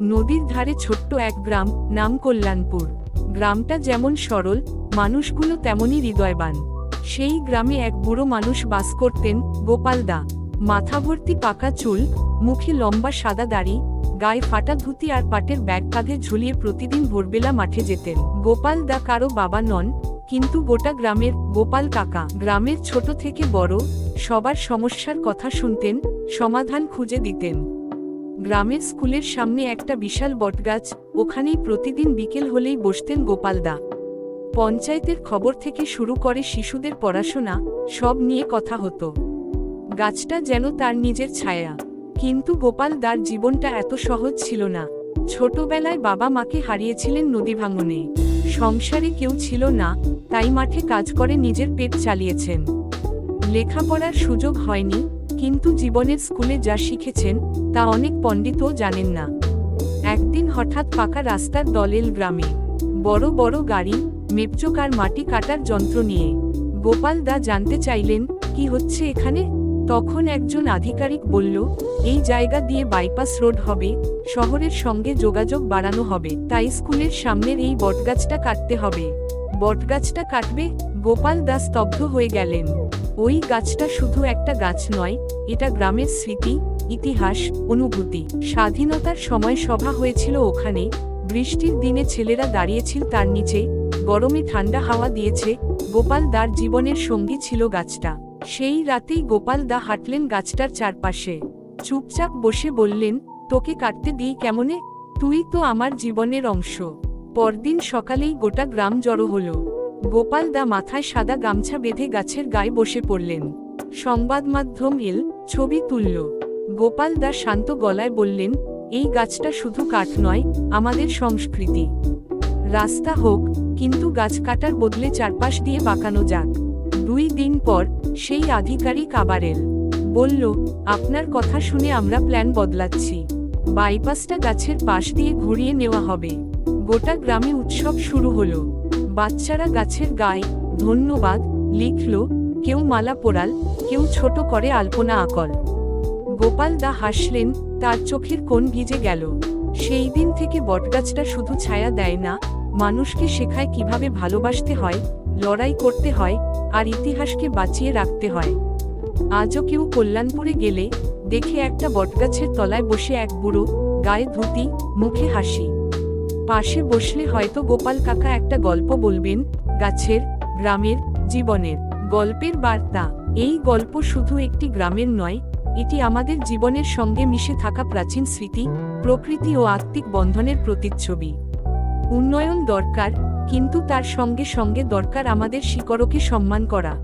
নদীর ধারে ছোট্ট এক গ্রাম, নাম কল্যাণপুর। গ্রামটা যেমন সরল, মানুষগুলো তেমনই হৃদয়বান। সেই গ্রামে এক বুড়ো মানুষ বাস করতেন, গোপাল দা। মাথা ভর্তি পাকা চুল, মুখে লম্বা সাদা দাড়ি, গায়ে ফাটা ধুতি আর পাটের ব্যাগ কাঁধে ঝুলিয়ে প্রতিদিন ভোরবেলা মাঠে যেতেন। গোপাল দা কারো বাবা নন, কিন্তু গোটা গ্রামের গোপাল কাকা। গ্রামের ছোট থেকে বড় সবার সমস্যার কথা শুনতেন, সমাধান খুঁজে দিতেন। গ্রামের স্কুলের সামনে একটা বিশাল বটগাছ, ওখানেই প্রতিদিন বিকেল হলেই বসতেন গোপাল দা। পঞ্চায়েতের খবর থেকে শুরু করে শিশুদের পড়াশোনা, সব নিয়ে কথা হতো। গাছটা যেন তার নিজের ছায়া। কিন্তু গোপাল দার জীবনটা এত সহজ ছিল না। ছোটবেলায় বাবা মাকে হারিয়েছিলেন নদী ভাঙনে। সংসারে কেউ ছিল না, তাই মাঠে কাজ করে নিজের পেট চালিয়েছেন। লেখাপড়ার সুযোগ হয়নি, কিন্তু জীবনের স্কুলে যা শিখেছেন তা অনেক পণ্ডিতও জানেন না। একদিন হঠাৎ পাকা রাস্তার দল এল গ্রামে, বড় বড় গাড়ি, মেপচোক আর মাটি কাটার যন্ত্র নিয়ে। গোপাল দা জানতে চাইলেন, কি হচ্ছে এখানে? তখন একজন আধিকারিক বলল, এই জায়গা দিয়ে বাইপাস রোড হবে, শহরের সঙ্গে যোগাযোগ বাড়ানো হবে, তাই স্কুলের সামনের এই বটগাছটা কাটতে হবে। বটগাছটা কাটবে? গোপাল দা স্তব্ধ হয়ে গেলেন। ওই গাছটা শুধু একটা গাছ নয়, এটা গ্রামের স্মৃতি, ইতিহাস, অনুভূতি। স্বাধীনতার সময় সভা হয়েছিল ওখানে। বৃষ্টির দিনে ছেলেরা দাঁড়িয়েছিল তার নিচে, গরমে ঠান্ডা হাওয়া দিয়েছে। গোপাল দার জীবনের সঙ্গী ছিল গাছটা। সেই রাতেই গোপাল দা হাঁটলেন গাছটার চারপাশে। চুপচাপ বসে বললেন, তোকে কাটতে দিই কেমনে? তুই তো আমার জীবনের অংশ। পরদিন সকালেই গোটা গ্রাম জড়ো হলো। গোপাল দা মাথায় সাদা গামছা বেঁধে গাছের গায়ে বসে পড়লেন। সংবাদ মাধ্যম এল, ছবি তুলল। গোপাল দা শান্ত গলায় বললেন, এই গাছটা শুধু কাঠ নয়, আমাদের সংস্কৃতি। রাস্তা হোক, কিন্তু গাছ কাটার বদলে চারপাশ দিয়ে বাঁকানো যাক। 2 দিন পর সেই আধিকারিক আবার এল। বলল, আপনার কথা শুনে আমরা প্ল্যান বদলাচ্ছি। বাইপাসটা গাছের পাশ দিয়ে ঘুরিয়ে নেওয়া হবে। গোটা গ্রামে উৎসব শুরু হলো। বাচ্চারা গাছের গায়ে ধন্যবাদ লিখল, কেউ মালা পোড়াল, কেউ ছোট করে আলপনা আঁকল। গোপাল দা হাসলেন, তার চোখের কোণ ভিজে গেল। সেই দিন থেকে বটগাছটা শুধু ছায়া দেয় না, মানুষকে শেখায় কিভাবে ভালোবাসতে হয়, লড়াই করতে হয়, আর ইতিহাসকে বাঁচিয়ে রাখতে হয়। আজও কেউ কল্যাণপুরে গেলে দেখে একটা বটগাছের তলায় বসে এক বুড়ো, গায়ে ধুতি, মুখে হাসি। পাশে বসলে হয়তো গোপাল কাকা একটা গল্প বলবেন, গাছের, গ্রামের, জীবনের। গল্পের বার্তা, এই গল্প শুধু একটি গ্রামের নয়, এটি আমাদের জীবনের সঙ্গে মিশে থাকা প্রাচীন স্মৃতি, প্রকৃতি ও আত্মিক বন্ধনের প্রতিচ্ছবি। উন্নয়ন দরকার, কিন্তু তার সঙ্গে সঙ্গে দরকার আমাদের শিকড়কে সম্মান করা।